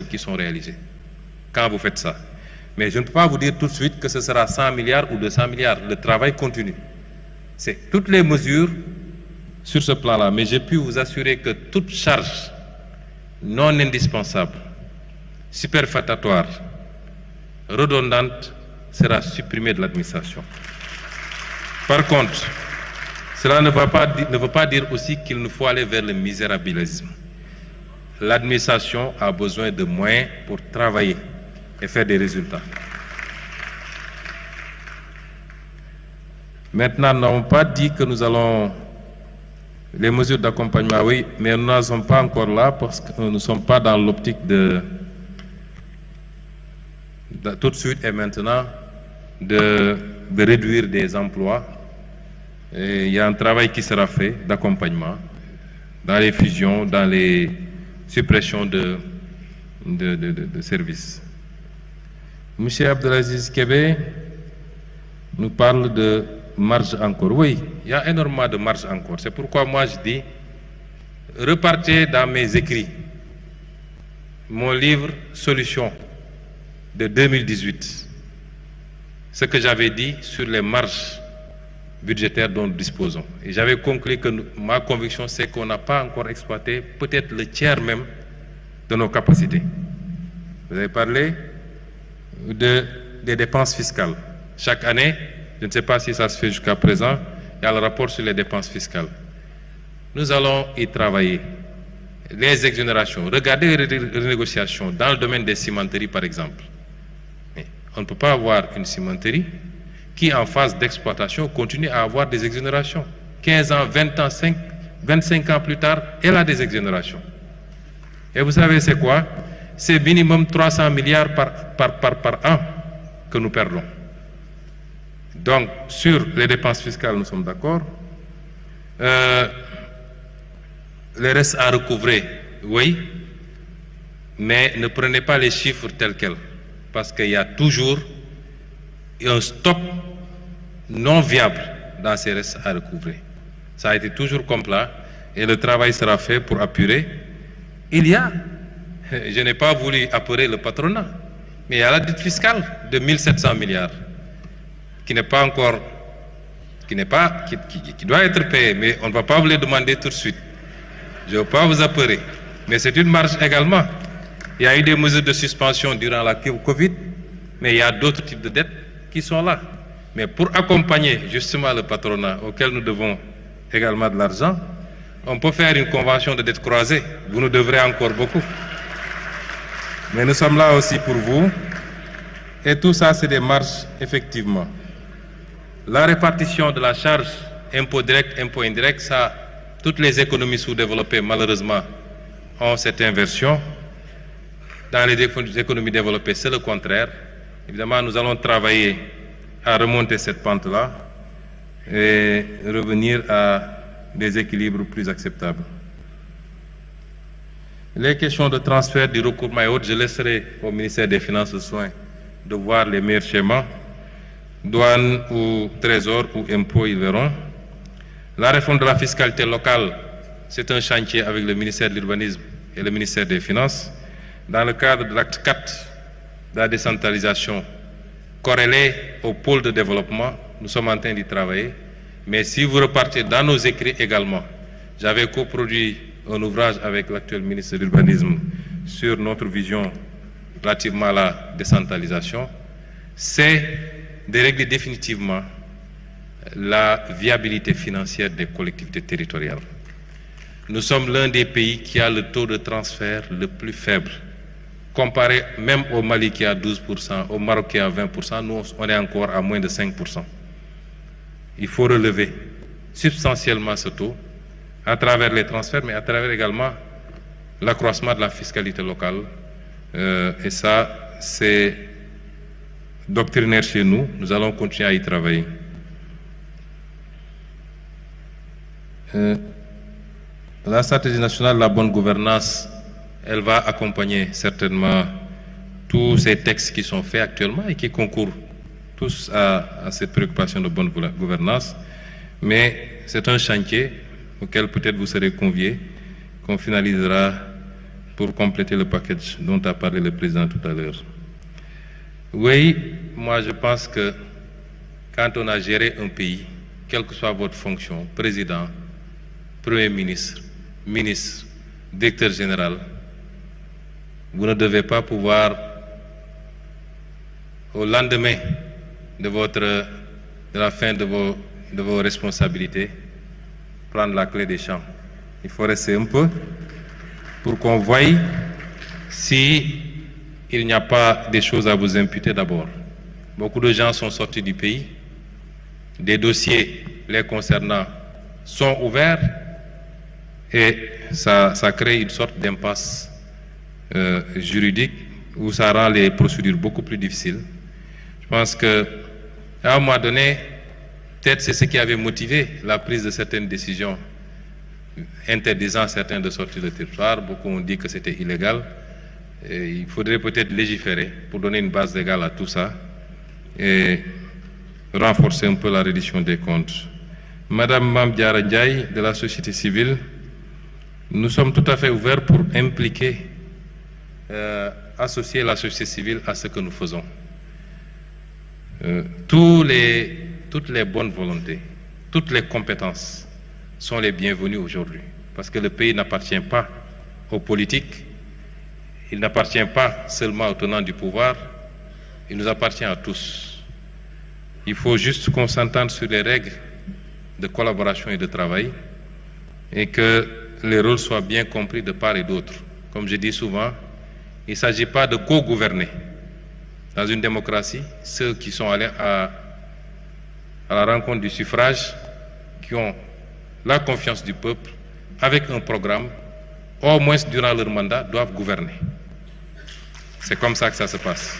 qui sont réalisés quand vous faites ça. Mais je ne peux pas vous dire tout de suite que ce sera 100 milliards ou 200 milliards. Le travail continue. C'est toutes les mesures sur ce plan-là. Mais j'ai pu vous assurer que toute charge non indispensable, superfétatoire, redondante, sera supprimée de l'administration. Par contre, cela ne veut pas dire aussi qu'il nous faut aller vers le misérabilisme. L'administration a besoin de moyens pour travailler et faire des résultats. Maintenant, nous n'avons pas dit que nous allons... Les mesures d'accompagnement, oui, mais nous n'en sommes pas encore là parce que nous ne sommes pas dans l'optique de tout de suite et maintenant de réduire des emplois. Et il y a un travail qui sera fait d'accompagnement dans les fusions, dans les suppressions de services. M. Abdelaziz Kébé nous parle de marge encore. Oui, il y a énormément de marge encore. C'est pourquoi moi je dis, repartez dans mes écrits, mon livre Solutions de 2018, ce que j'avais dit sur les marges budgétaires dont nous disposons. Et j'avais conclu que ma conviction, c'est qu'on n'a pas encore exploité peut-être le tiers même de nos capacités. Vous avez parlé des dépenses fiscales. Chaque année, je ne sais pas si ça se fait jusqu'à présent, il y a le rapport sur les dépenses fiscales. Nous allons y travailler. Les exonérations, regardez les renégociations dans le domaine des cimenteries par exemple. Mais on ne peut pas avoir une cimenterie qui en phase d'exploitation continue à avoir des exonérations. 15 ans, 20 ans, 25 ans plus tard, elle a des exonérations. Et vous savez c'est quoi? C'est minimum 300 milliards par an que nous perdons. Donc, sur les dépenses fiscales, nous sommes d'accord. Les restes à recouvrer, oui, mais ne prenez pas les chiffres tels quels, parce qu'il y a toujours un stock non viable dans ces restes à recouvrer. Ça a été toujours comme là, et le travail sera fait pour apurer. Il y a, je n'ai pas voulu apurer le patronat, mais il y a la dette fiscale de 1700 milliards. Qui n'est pas encore, qui doit être payé, mais on ne va pas vous les demander tout de suite. Je ne veux pas vous apeurer, mais c'est une marge également. Il y a eu des mesures de suspension durant la Covid, mais il y a d'autres types de dettes qui sont là. Mais pour accompagner justement le patronat auquel nous devons également de l'argent, on peut faire une convention de dette croisée. Vous nous devrez encore beaucoup. Mais nous sommes là aussi pour vous. Et tout ça, c'est des marges, effectivement. La répartition de la charge impôt direct, impôt indirect, ça, toutes les économies sous-développées, malheureusement, ont cette inversion. Dans les économies développées, c'est le contraire. Évidemment, nous allons travailler à remonter cette pente-là et revenir à des équilibres plus acceptables. Les questions de transfert du recoupement et autres, je laisserai au ministère des Finances le soin de voir les meilleurs schémas. Douane ou trésor ou impôts, ils verront. La réforme de la fiscalité locale, c'est un chantier avec le ministère de l'Urbanisme et le ministère des Finances. Dans le cadre de l'acte 4 de la décentralisation, corrélé au pôle de développement, nous sommes en train d'y travailler. Mais si vous repartez dans nos écrits également, j'avais coproduit un ouvrage avec l'actuel ministre de l'Urbanisme sur notre vision relativement à la décentralisation, c'est de régler définitivement la viabilité financière des collectivités territoriales. Nous sommes l'un des pays qui a le taux de transfert le plus faible. Comparé même au Mali qui a 12%, au Maroc qui a 20%, nous on est encore à moins de 5%. Il faut relever substantiellement ce taux à travers les transferts, mais à travers également l'accroissement de la fiscalité locale. Et ça, c'est doctrinaire chez nous, nous allons continuer à y travailler. La stratégie nationale de la bonne gouvernance, elle va accompagner certainement tous ces textes qui sont faits actuellement et qui concourent tous à cette préoccupation de bonne gouvernance. Mais c'est un chantier auquel peut-être vous serez conviés, qu'on finalisera pour compléter le package dont a parlé le président tout à l'heure. Oui, moi je pense que quand on a géré un pays, quelle que soit votre fonction, président, premier ministre, ministre, directeur général, vous ne devez pas pouvoir, au lendemain de la fin de vos responsabilités, prendre la clé des champs. Il faut rester un peu pour qu'on voie si il n'y a pas des choses à vous imputer d'abord. Beaucoup de gens sont sortis du pays, des dossiers les concernant sont ouverts et ça crée une sorte d'impasse juridique où ça rend les procédures beaucoup plus difficiles. Je pense qu'à un moment donné, peut-être c'est ce qui avait motivé la prise de certaines décisions interdisant certains de sortir du territoire. Beaucoup ont dit que c'était illégal. Et il faudrait peut-être légiférer pour donner une base légale à tout ça et renforcer un peu la reddition des comptes. Madame Mamdiara Ndiaye de la société civile, nous sommes tout à fait ouverts pour impliquer, associer la société civile à ce que nous faisons. Toutes les bonnes volontés, toutes les compétences sont les bienvenues aujourd'hui parce que le pays n'appartient pas aux politiques. Il n'appartient pas seulement aux tenants du pouvoir, il nous appartient à tous. Il faut juste qu'on s'entende sur les règles de collaboration et de travail et que les rôles soient bien compris de part et d'autre. Comme je dis souvent, il ne s'agit pas de co-gouverner. Dans une démocratie, ceux qui sont allés à la rencontre du suffrage, qui ont la confiance du peuple, avec un programme, au moins durant leur mandat, doivent gouverner. C'est comme ça que ça se passe.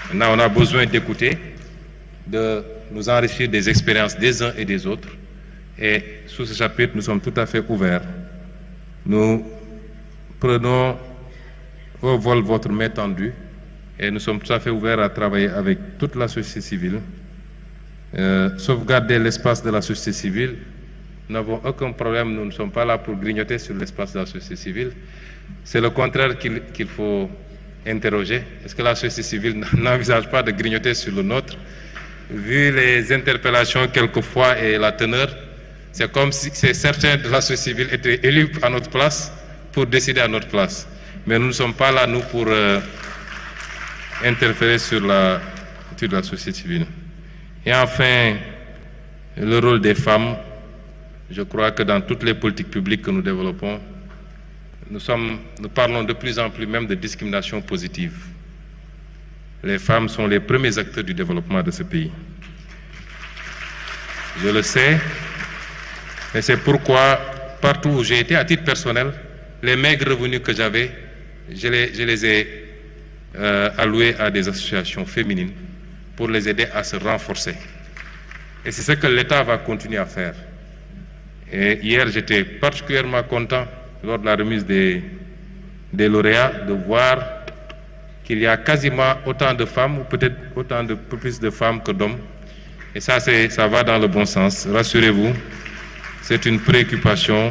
Maintenant, on a besoin d'écouter, de nous enrichir des expériences des uns et des autres. Et sous ce chapitre, nous sommes tout à fait ouverts. Nous prenons au vol votre main tendue et nous sommes tout à fait ouverts à travailler avec toute la société civile. Sauvegarder l'espace de la société civile. Nous n'avons aucun problème, nous ne sommes pas là pour grignoter sur l'espace de la société civile. C'est le contraire qu'il faut interroger. Est-ce que la société civile n'envisage pas de grignoter sur le nôtre? Vu les interpellations quelquefois et la teneur, c'est comme si certains de la société civile étaient élus à notre place pour décider à notre place. Mais nous ne sommes pas là, nous, pour interférer sur la société civile. Et enfin, le rôle des femmes. Je crois que dans toutes les politiques publiques que nous développons, nous parlons de plus en plus même de discrimination positive. Les femmes sont les premiers acteurs du développement de ce pays. Je le sais, et c'est pourquoi, partout où j'ai été, à titre personnel, les maigres revenus que j'avais, je les ai alloués à des associations féminines pour les aider à se renforcer. Et c'est ce que l'État va continuer à faire. Et hier, j'étais particulièrement content, lors de la remise des lauréats, de voir qu'il y a quasiment autant de femmes, ou peut-être plus de femmes que d'hommes. Et ça va dans le bon sens. Rassurez-vous, c'est une préoccupation.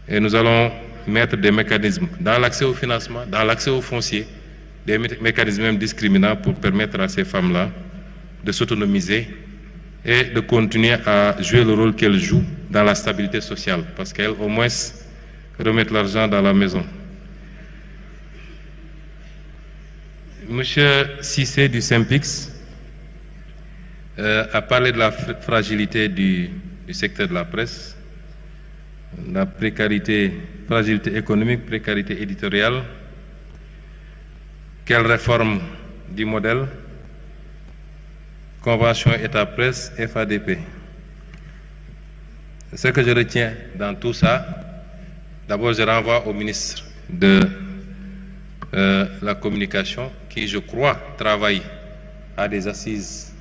Et nous allons mettre des mécanismes dans l'accès au financement, dans l'accès au foncier, des mécanismes même discriminants pour permettre à ces femmes-là de s'autonomiser et de continuer à jouer le rôle qu'elles jouent dans la stabilité sociale, parce qu'elles, au moins, remettent l'argent dans la maison. Monsieur Cissé du SYNPICS a parlé de la fragilité du secteur de la presse, la précarité, fragilité économique, précarité éditoriale. Quelle réforme du modèle? Convention État-Presse, FADP. Ce que je retiens dans tout ça, d'abord je renvoie au ministre de la Communication qui, je crois, travaille à des assises,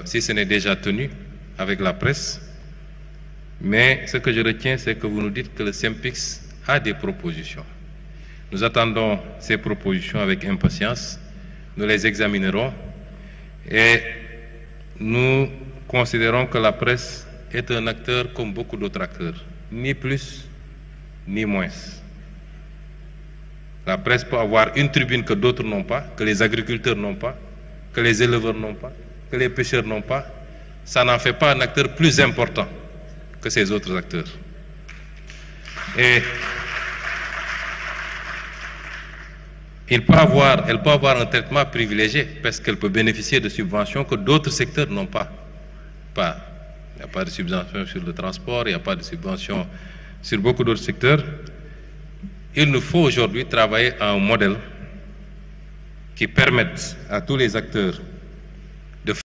si ce n'est déjà tenu, avec la presse. Mais ce que je retiens, c'est que vous nous dites que le SYNPICS a des propositions. Nous attendons ces propositions avec impatience, nous les examinerons et nous considérons que la presse est un acteur comme beaucoup d'autres acteurs, ni plus ni moins. La presse peut avoir une tribune que d'autres n'ont pas, que les agriculteurs n'ont pas, que les éleveurs n'ont pas, que les pêcheurs n'ont pas. Ça n'en fait pas un acteur plus important que ces autres acteurs. Et elle peut avoir un traitement privilégié parce qu'elle peut bénéficier de subventions que d'autres secteurs n'ont pas. Il n'y a pas de subventions sur le transport, il n'y a pas de subventions sur beaucoup d'autres secteurs. Il nous faut aujourd'hui travailler à un modèle qui permette à tous les acteurs